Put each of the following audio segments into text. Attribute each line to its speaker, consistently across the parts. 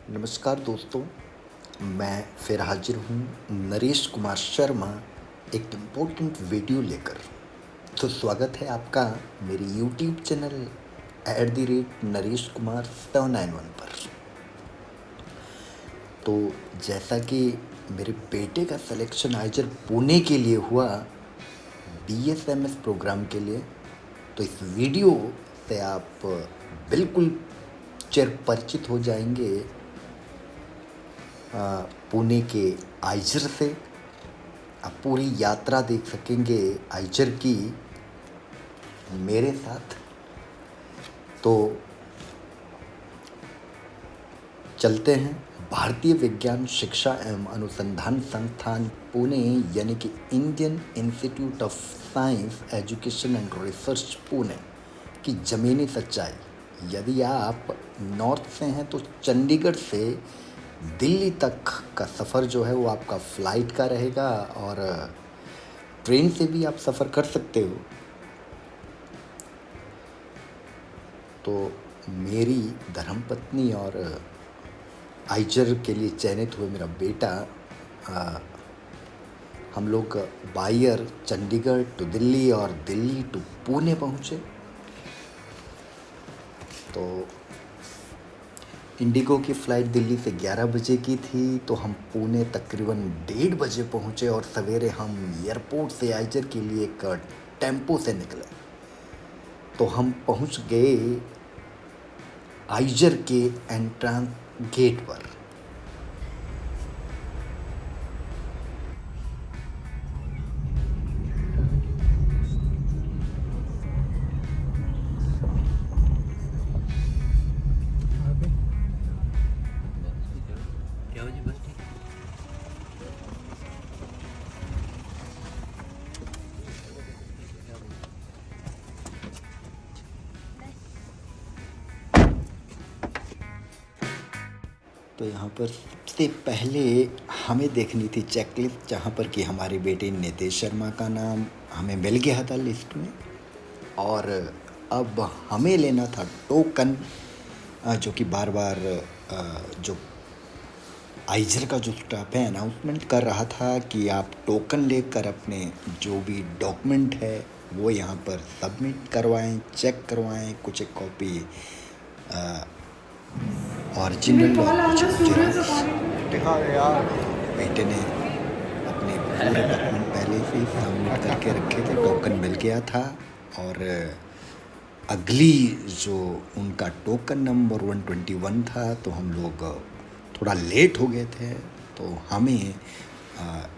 Speaker 1: नमस्कार दोस्तों, मैं फिर हाजिर हूँ नरेश कुमार शर्मा एक इम्पोर्टेंट वीडियो लेकर। तो स्वागत है आपका मेरे यूट्यूब चैनल @नरेश कुमार 791 पर। तो जैसा कि मेरे बेटे का सिलेक्शन आइजर पुणे के लिए हुआ BSMS प्रोग्राम के लिए, तो इस वीडियो से आप बिल्कुल चिर परिचित हो जाएंगे पुणे के आइजर से। आप पूरी यात्रा देख सकेंगे आइजर की मेरे साथ। तो चलते हैं। भारतीय विज्ञान शिक्षा एवं अनुसंधान संस्थान पुणे यानी कि Indian institute of science education and research Pune की ज़मीनी सच्चाई। यदि आप नॉर्थ से हैं तो चंडीगढ़ से दिल्ली तक का सफ़र जो है वो आपका फ़्लाइट का रहेगा, और ट्रेन से भी आप सफ़र कर सकते हो। तो मेरी धर्मपत्नी और आइजर के लिए चयनित हुए मेरा बेटा, हम लोग by air Chandigarh to Delhi और दिल्ली टू पुणे पहुँचे। तो इंडिगो की फ़्लाइट दिल्ली से 11 बजे की थी, तो हम पुणे तकरीबन 1:30 बजे पहुँचे, और सवेरे हम एयरपोर्ट से आइजर के लिए एक टेम्पो से निकले। तो हम पहुँच गए आइजर के एंट्रेंस गेट पर। तो यहाँ पर सबसे पहले हमें देखनी थी चेकलिस्ट, जहाँ पर कि हमारे बेटे नितेश शर्मा का नाम हमें मिल गया था लिस्ट में। और अब हमें लेना था टोकन, जो कि बार बार जो आइजर का जो स्टाफ है अनाउंसमेंट कर रहा था कि आप टोकन लेकर अपने जो भी डॉक्यूमेंट है वो यहाँ पर सबमिट करवाएं, चेक करवाएं। कुछ एक कॉपी ओरिजिनल और कुछ जेरॉक्स दिखा रहे यार। बेटे ने अपने पूरे डॉक्यूमेंट पहले से ही सबमिट करके रखे थे, टोकन मिल गया था। और अगली जो उनका टोकन नंबर 121 था, तो हम लोग थोड़ा लेट हो गए थे। तो हमें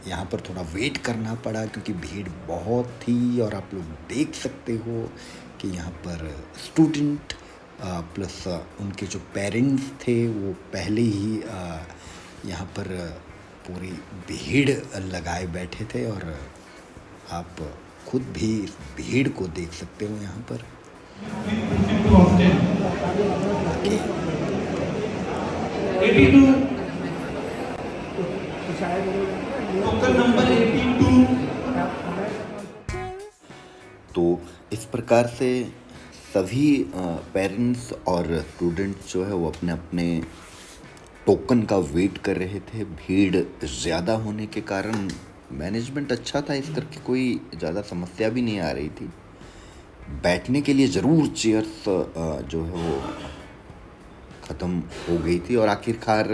Speaker 1: यहाँ पर थोड़ा वेट करना पड़ा क्योंकि भीड़ बहुत थी। और आप लोग देख सकते हो कि यहाँ पर स्टूडेंट प्लस उनके जो पेरेंट्स थे वो पहले ही यहाँ पर पूरी भीड़ लगाए बैठे थे, और आप खुद भी इस भीड़ को देख सकते हो यहाँ पर। तो इस प्रकार से सभी पेरेंट्स और स्टूडेंट्स जो है वो अपने अपने टोकन का वेट कर रहे थे। भीड़ ज़्यादा होने के कारण मैनेजमेंट अच्छा था, इस करके कोई ज़्यादा समस्या भी नहीं आ रही थी। बैठने के लिए ज़रूर चेयर्स जो है वो ख़त्म हो गई थी, और आखिरकार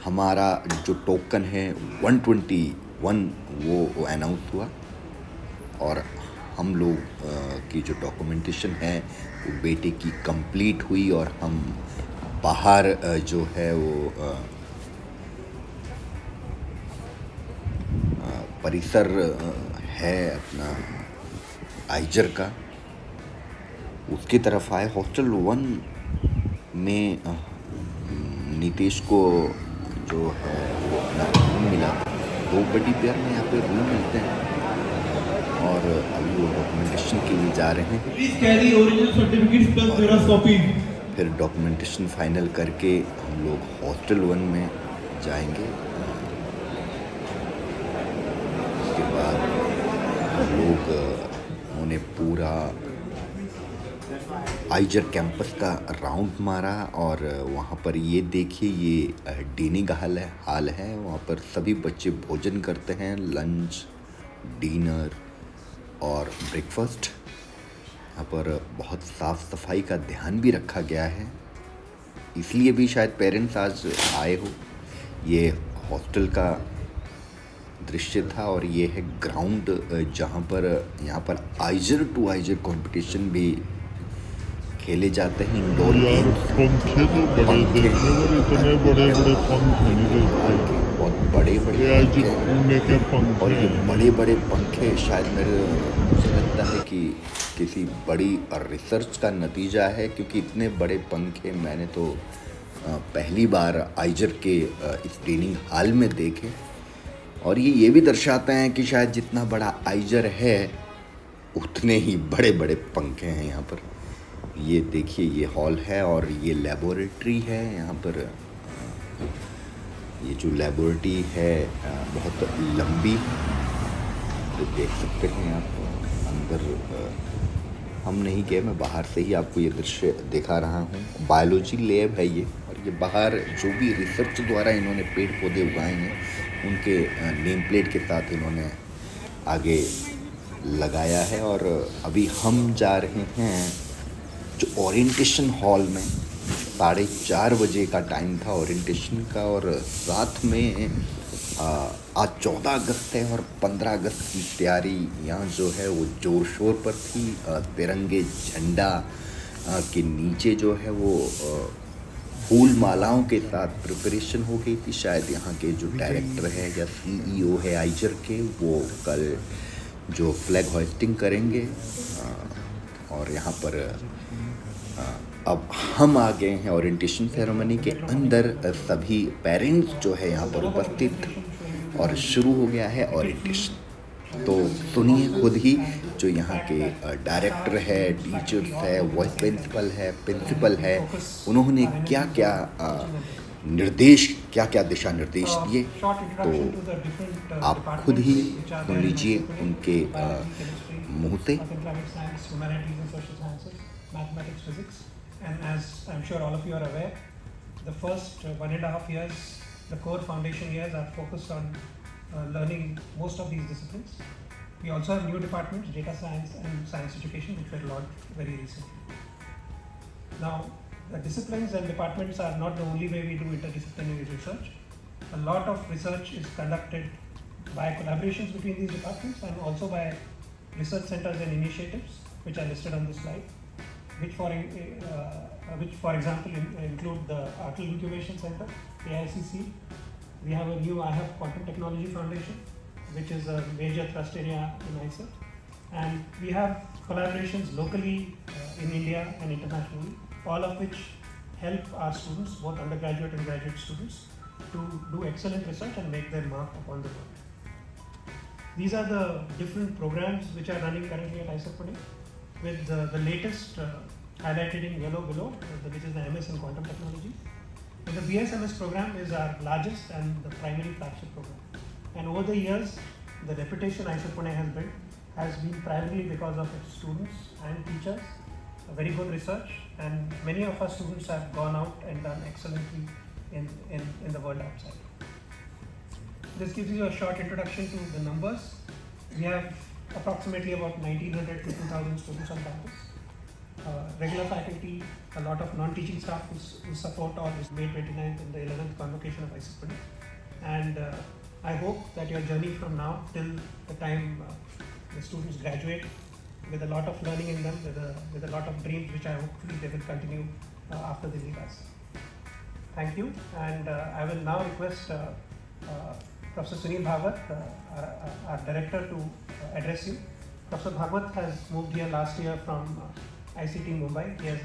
Speaker 1: हमारा जो टोकन है 121 वो अनाउंस हुआ। और हम लोग की जो डॉक्यूमेंटेशन है वो बेटे की कंप्लीट हुई, और हम बाहर जो है वो परिसर है अपना आइजर का, उसकी तरफ आए। हॉस्टल 1 में नीतीश को जो है वो अपना रूम मिला। 2 बड़ी पेयर में यहाँ पे रूम मिलते हैं, और अभी वो डॉक्यूमेंटेशन के लिए जा रहे हैं। फिर डॉक्यूमेंटेशन फाइनल करके हम लोग हॉस्टल 1 में जाएंगे। उसके बाद हम लोग उन्हें पूरा आइजर कैंपस का राउंड मारा और वहाँ पर ये देखिए ये डिनिंग हाल है। वहाँ पर सभी बच्चे भोजन करते हैं, लंच, डिनर और ब्रेकफास्ट। यहाँ पर बहुत साफ़ सफाई का ध्यान भी रखा गया है, इसलिए भी शायद पेरेंट्स आज आए हो। ये हॉस्टल का दृश्य था और ये है ग्राउंड जहाँ पर यहाँ पर आइजर टू आइजर कंपटीशन भी खेले जाते हैं। इंडोर गेम्स,
Speaker 2: पंखे तो बड़े देखने पर इतने बड़े बड़े पंखे नहीं देखते,
Speaker 1: बहुत बड़े बड़े
Speaker 2: पुणे के पंखे।
Speaker 1: और ये बड़े बड़े पंखे शायद मुझे लगता है कि किसी बड़ी रिसर्च का नतीजा है, क्योंकि इतने बड़े पंखे मैंने तो पहली बार आइजर के इस ट्रेनिंग हॉल में देखे। और ये भी दर्शाते हैं कि शायद जितना बड़ा आइजर है उतने ही बड़े बड़े पंखे हैं यहाँ पर। ये देखिए ये हॉल है और ये लेबोरेटरी है। यहाँ पर ये जो लेबोरेटरी है बहुत लंबी, तो देख सकते हैं आप अंदर। हम नहीं गए, मैं बाहर से ही आपको ये दृश्य दिखा रहा हूँ। बायोलॉजी लैब है ये, और ये बाहर जो भी रिसर्च द्वारा इन्होंने पेड़ पौधे उगाए हैं उनके नेम प्लेट के साथ इन्होंने आगे लगाया है। और अभी हम जा रहे हैं जो ओरिएंटेशन हॉल में। 4:30 बजे का टाइम था ओरिएंटेशन का, और साथ में आज 14 अगस्त है और 15 अगस्त की तैयारी यहाँ जो है वो ज़ोर शोर पर थी। तिरंगे झंडा के नीचे जो है वो फूल मालाओं के साथ प्रिपरेशन हो गई थी। शायद यहाँ के जो डायरेक्टर है या CEO है आइजर के, वो कल जो फ्लैग होइस्टिंग करेंगे। और यहाँ पर अब हम आ गए हैं ओरिएंटेशन सेरेमनी के अंदर। सभी पेरेंट्स जो है यहाँ पर उपस्थित और शुरू हो गया है ओरिएंटेशन। तो सुनिए खुद ही जो यहाँ के डायरेक्टर है, टीचर्स है, वाइस प्रिंसिपल है, उन्होंने क्या क्या निर्देश, क्या क्या दिशा निर्देश दिए, तो आप खुद ही सुन लीजिए उनके मुँह से।
Speaker 3: Mathematics, physics, and as I'm sure all of you are aware, the first 1.5 years, the core foundation years are focused on learning most of these disciplines. We also have new departments, data science and science education, which were launched very recently. Now, the disciplines and departments are not the only way we do interdisciplinary research. A lot of research is conducted by collaborations between these departments and also by research centers and initiatives, which are listed on this slide. Which for example include the Atal Incubation Center, AICC. We have a new IHAP Quantum Technology Foundation, which is a major thrust area in ISET. And we have collaborations locally in India and internationally, all of which help our students, both undergraduate and graduate students, to do excellent research and make their mark upon the world. These are the different programs which are running currently at ISET Pune, with the latest highlighted in yellow below, which is the MS in Quantum Technology. And the BSMS program is our largest and the primary flagship program. And over the years, the reputation ISET Pune has built has been primarily because of its students and teachers, a very good research, and many of our students have gone out and done excellently in the world outside. This gives you a short introduction to the numbers. We have approximately about 1900 to 2000 students on campus. Regular faculty, a lot of non-teaching staff who support all this May 29th and the 11th convocation of ISET Pune. And I hope that your journey from now till the time the students graduate with a lot of learning in them, with a lot of dreams, which I hopefully they will continue after they leave us. Thank you, and I will now request Professor Sunil Bhagwat, our director, to address you. Professor Bhagwat has moved here last year from ICT Mumbai. He has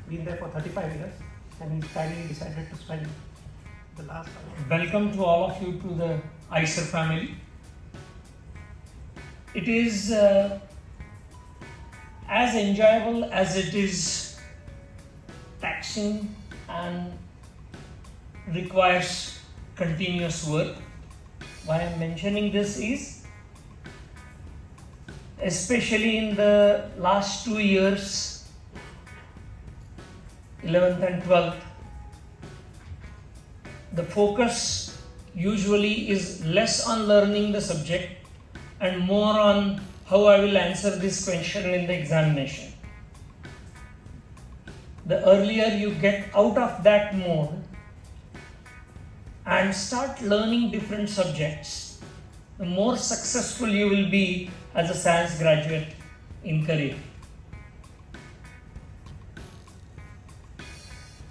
Speaker 3: been there for 35 years, and he's kindly decided to spend the last hour.
Speaker 4: Welcome to all of you to the ISER family. It is as enjoyable as it is taxing and requires continuous work. Why I am mentioning this is, especially in the last 2 years, 11th and 12th, the focus usually is less on learning the subject and more on how I will answer this question in the examination. The earlier you get out of that mode and start learning different subjects, the more successful you will be as a science graduate in career.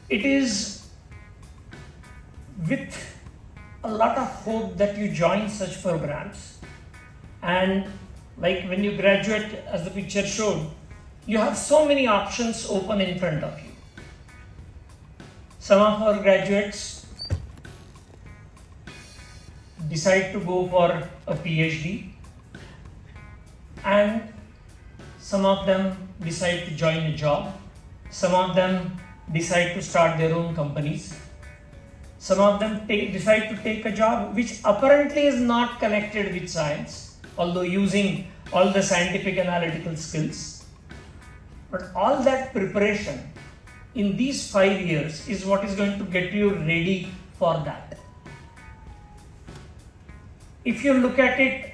Speaker 4: It is with a lot of hope that you join such programs, and like when you graduate, as the picture showed, you have so many options open in front of you. Some of our graduates decide to go for a PhD, and some of them decide to join a job, some of them decide to start their own companies, some of them decide to take a job which apparently is not connected with science, although using all the scientific analytical skills. But all that preparation in these 5 years is what is going to get you ready for that. If you look at it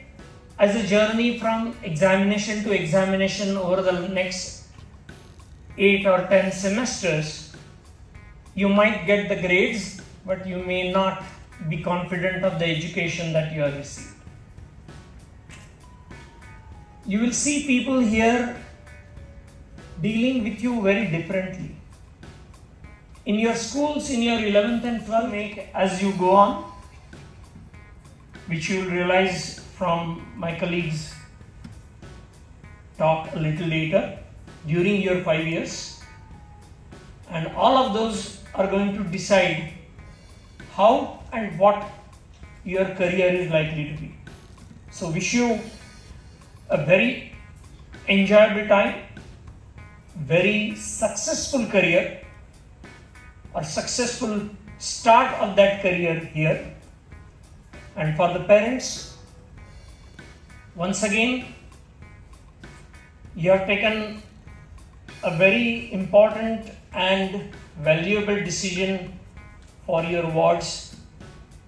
Speaker 4: as a journey from examination to examination over the next 8 or 10 semesters, you might get the grades, but you may not be confident of the education that you have received. You will see people here dealing with you very differently. In your schools, in your 11th and 12th, make as you go on, which you will realize from my colleagues' talk a little later, during your 5 years. And all of those are going to decide how and what your career is likely to be. So wish you a very enjoyable time, very successful career, or successful start of that career here. And for the parents, once again, you have taken a very important and valuable decision for your wards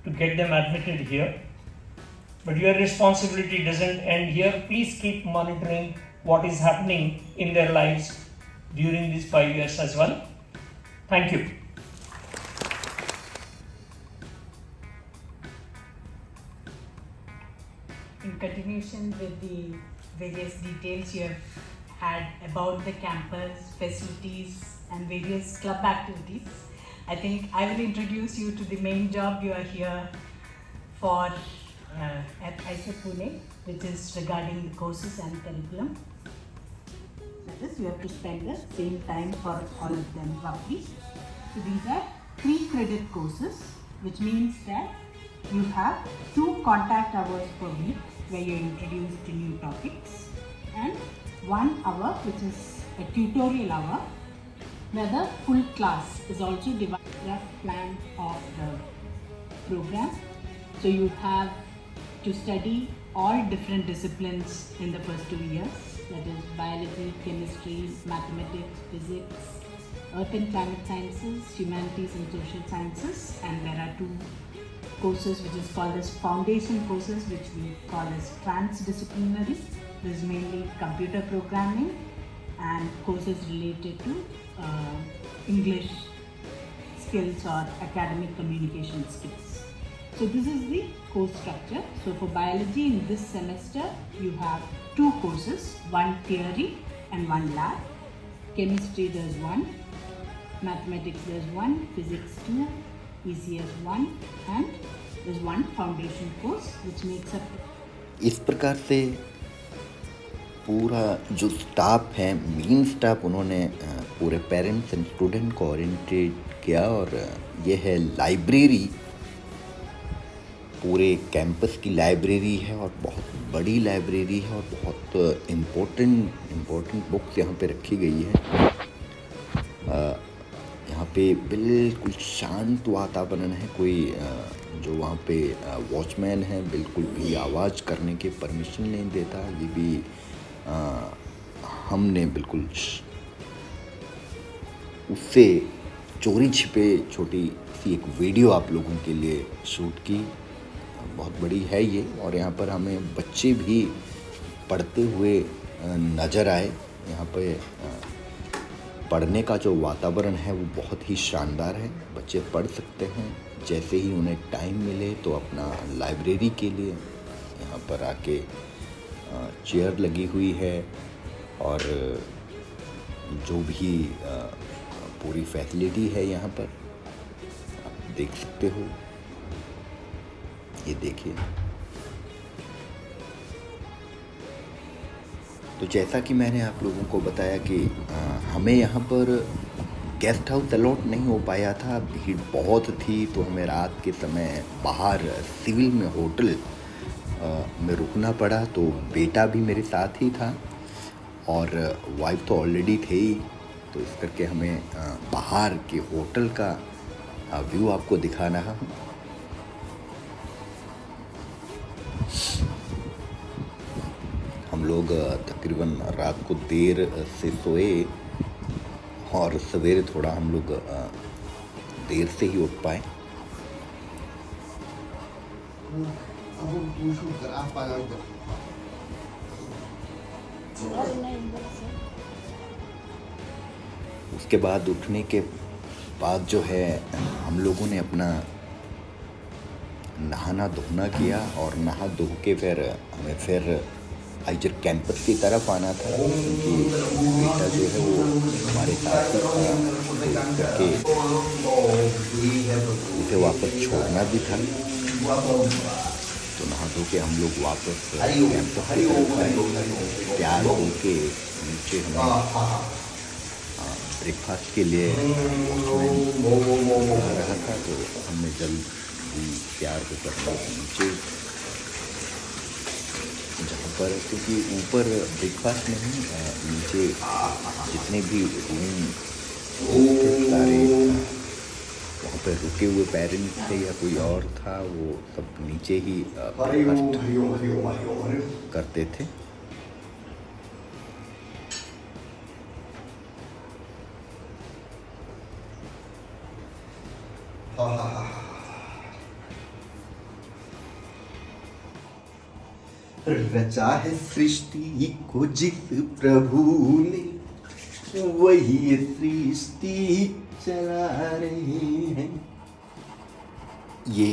Speaker 4: to get them admitted here. But your responsibility doesn't end here. Please keep monitoring what is happening in their lives during these 5 years as well. Thank you.
Speaker 5: In continuation with the various details you have had about the campus, facilities and various club activities, I think I will introduce you to the main job you are here for at IISER Pune, which is regarding the courses and curriculum. That is, you have to spend the same time for all of them roughly. So these are 3 credit courses, which means that you have 2 contact hours per week where you are introduced to new topics, and 1 hour which is a tutorial hour where the full class is also divided. Rough plan of the program. So you have to study all different disciplines in the first 2 years, that is biology, chemistry, mathematics, physics, earth and climate sciences, humanities and social sciences, and there are 2 courses which is called as foundation courses, which we call as transdisciplinary. This is mainly computer programming and courses related to English skills or academic communication skills. So this is the course structure. So for biology in this semester you have 2 courses, 1 theory and 1 lab. Chemistry there's 1, mathematics there's 1, physics 2, ECS 1 and there's 1 foundation course which makes up.
Speaker 1: इस प्रकार से पूरा जो staff है, main staff, उन्होंने पूरे parents and student को oriented किया। और ये है लाइब्रेरी, पूरे कैंपस की लाइब्रेरी है और बहुत बड़ी लाइब्रेरी है और बहुत इम्पोर्टेंट बुक्स यहाँ पे रखी गई है। यहाँ पे बिल्कुल शांत वातावरण है। कोई जो वहाँ पे वॉचमैन है बिल्कुल भी आवाज़ करने की परमिशन नहीं देता। ये भी हमने बिल्कुल उससे चोरी छिपे छोटी सी एक वीडियो आप लोगों के लिए शूट की। बहुत बड़ी है ये, और यहाँ पर हमें बच्चे भी पढ़ते हुए नज़र आए। यहाँ पे पढ़ने का जो वातावरण है वो बहुत ही शानदार है। बच्चे पढ़ सकते हैं, जैसे ही उन्हें टाइम मिले तो अपना लाइब्रेरी के लिए यहाँ पर आके चेयर लगी हुई है, और जो भी पूरी फैसिलिटी है यहाँ पर आप देख सकते हो। ये देखिए, तो जैसा कि मैंने आप लोगों को बताया कि हमें यहाँ पर गेस्ट हाउस अलॉट नहीं हो पाया था, भीड़ बहुत थी, तो हमें रात के समय बाहर सिविल में होटल में रुकना पड़ा। तो बेटा भी मेरे साथ ही था और वाइफ तो ऑलरेडी थे ही, तो इस करके हमें बाहर के होटल का व्यू आपको दिखा रहा हूँ। हम लोग तकरीबन रात को देर से सोए और सवेरे थोड़ा हम लोग देर से ही उठ पाए। उसके बाद उठने के बाद जो है हम लोगों ने अपना नहाना धोना किया, और नहा धो के फिर हमें फिर आइजर कैंपस की तरफ आना था, क्योंकि बेटा जो है वो हमारे साथ ही था, करके उसे वापस छोड़ना भी था। तो नहा धो के हम लोग वापस कैंपस की तरफ आए। तैयार होके नीचे हमें ब्रेकफास्ट के लिए आ रहा था, तो हमने जल्दी तैयार होकर नीचे, जहाँ पर क्योंकि ऊपर ब्रेकफास्ट नहीं, नीचे जितने भी रूम सारे वहाँ पर रुके हुए पेरेंट्स थे या कोई और था, वो सब नीचे ही ब्रेकफास्ट करते थे।
Speaker 6: रचा है सृष्टि को जिस प्रभु ने, वही सृष्टि चला रहे हैं।
Speaker 1: ये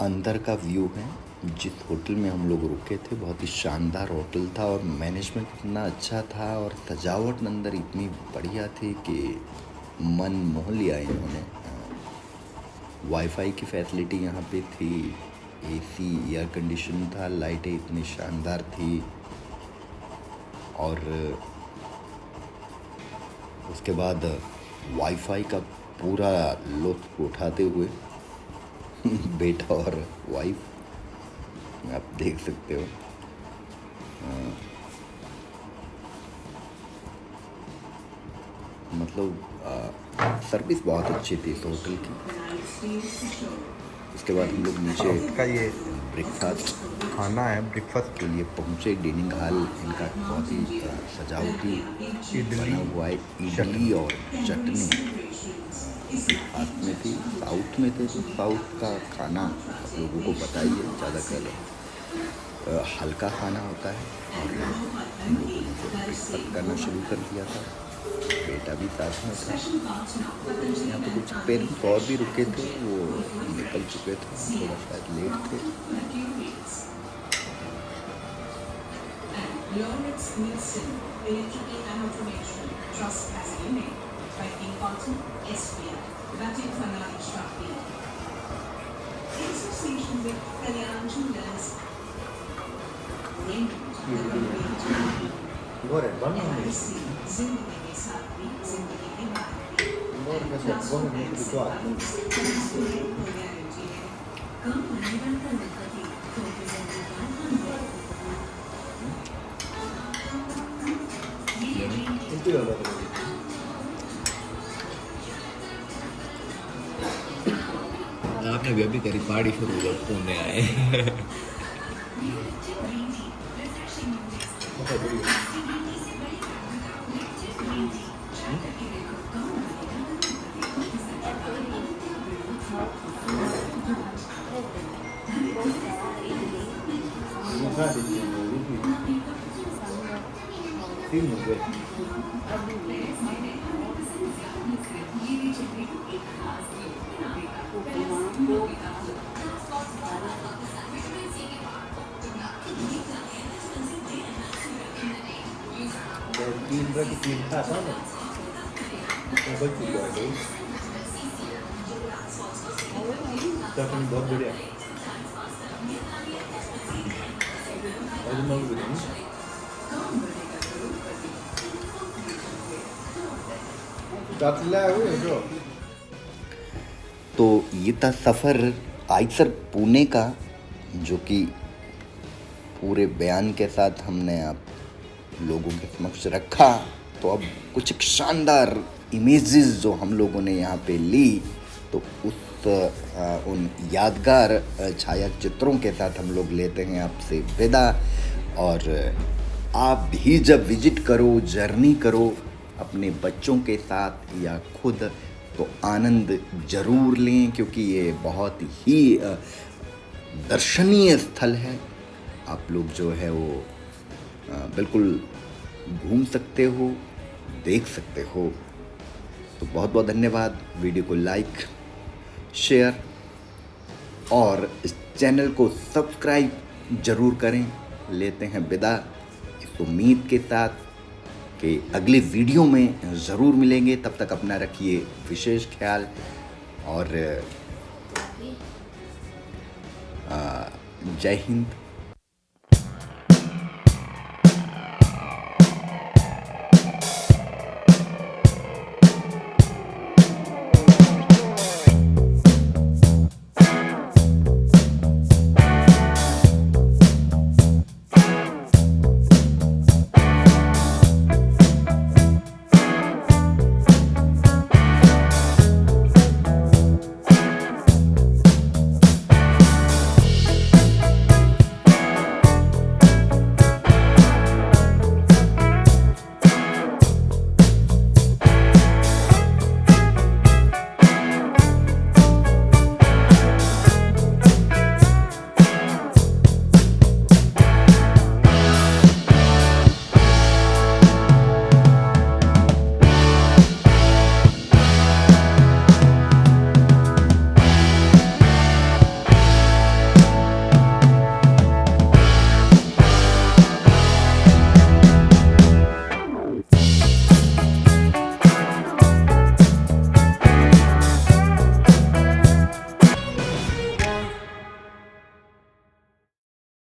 Speaker 1: अंदर का व्यू है जिस होटल में हम लोग रुके थे। बहुत ही शानदार होटल था, और मैनेजमेंट इतना अच्छा था, और सजावट अंदर इतनी बढ़िया थी कि मन मोह लिया इन्होंने। वाईफाई की फैसिलिटी यहाँ पे थी, एसी, एयर कंडीशन था, लाइटें इतनी शानदार थी, और उसके बाद वाईफाई का पूरा लुत्फ़ उठाते हुए बेटा और वाइफ आप देख सकते हो। मतलब सर्विस बहुत अच्छी थी इस होटल की। उसके बाद हम लोग नीचे
Speaker 6: का ये
Speaker 1: ब्रेकफास्ट
Speaker 6: खाना है, ब्रेकफास्ट
Speaker 1: के लिए पहुँचे। डाइनिंग हॉल इनका बहुत ही सजावटी बना हुआ है। इडली और चटनी ब्रेकफास्ट में थी। साउथ में थे तो साउथ का खाना आप लोगों को पता ही है, ज़्यादातर हल्का खाना होता है, और हम लोगों ने ब्रेकफास्ट करना शुरू कर दिया था। बेटा भी साथ में था। यहाँ पे कुछ पेरेंट्स और भी रुके थे, वो निकल चुके थे, थोड़ा शायद लेट थे।
Speaker 7: Lawrence Nielsen Electrical and Automation Trust as a unit by King Cotton SPL, Batik Fanari Shrapi. In association with Kalyan Jewelers, Raymond, LIC, Zindagi ke saath bhi, Zindagi ke baad bhi. Classroom bags, balloons, student को guarantee है. कम परिवर्तन का नकदी, तो presented by 100.
Speaker 8: आपने भी अभी करी पार्टी शुरू जब पुणे आए।
Speaker 6: बहुत बढ़िया तो ये था सफ़र आइसर पुणे का, जो कि पूरे बयान के साथ हमने आप लोगों के समक्ष रखा। तो अब कुछ एक शानदार इमेजेस जो हम लोगों ने यहाँ पे ली, तो उन यादगार छाया चित्रों के साथ हम लोग लेते हैं आपसे विदा। और आप भी जब विजिट करो, जर्नी करो अपने बच्चों के साथ या खुद, तो आनंद ज़रूर लें, क्योंकि ये बहुत ही दर्शनीय स्थल है। आप लोग जो है वो बिल्कुल घूम सकते हो, देख सकते हो। तो बहुत बहुत धन्यवाद। वीडियो को लाइक, शेयर और इस चैनल को सब्सक्राइब ज़रूर करें। लेते हैं विदा इस उम्मीद के साथ कि अगले वीडियो में ज़रूर मिलेंगे। तब तक अपना रखिए विशेष ख्याल और जय हिंद,